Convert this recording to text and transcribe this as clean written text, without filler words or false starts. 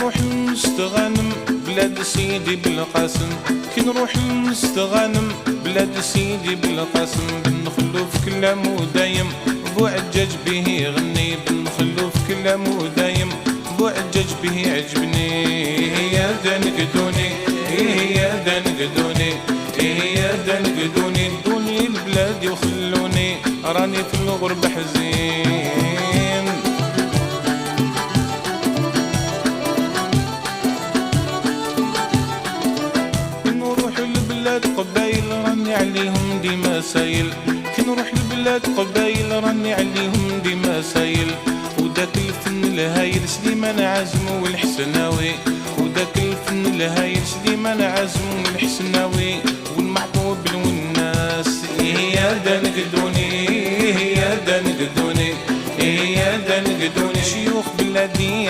نروح نستغنم بلاد سيدي بالقاسم، كي نروح نستغنم بلاد سيدي بالقاسم، بن خلوف كلامو دايم بو عجاج به يغني، بن خلوف كلامو دايم بو عجاج به عجبني. يا دنقدوني يا دنقدوني يا دنقدوني، دوني البلاد وخلوني راني في الغربة حزين. نروح البلاد قبايل راني عليهم ديما سايل، كي نروح البلاد قبايل راني عليهم ديما سايل، وداك الفن الهايل سليمان عازم والحسناوي، وداك الفن الهايل سليمان عازم والحسناوي، والمحبوب والناس يا دنقدوني يا دنقدوني يا دنقدوني، شيوخ بلادي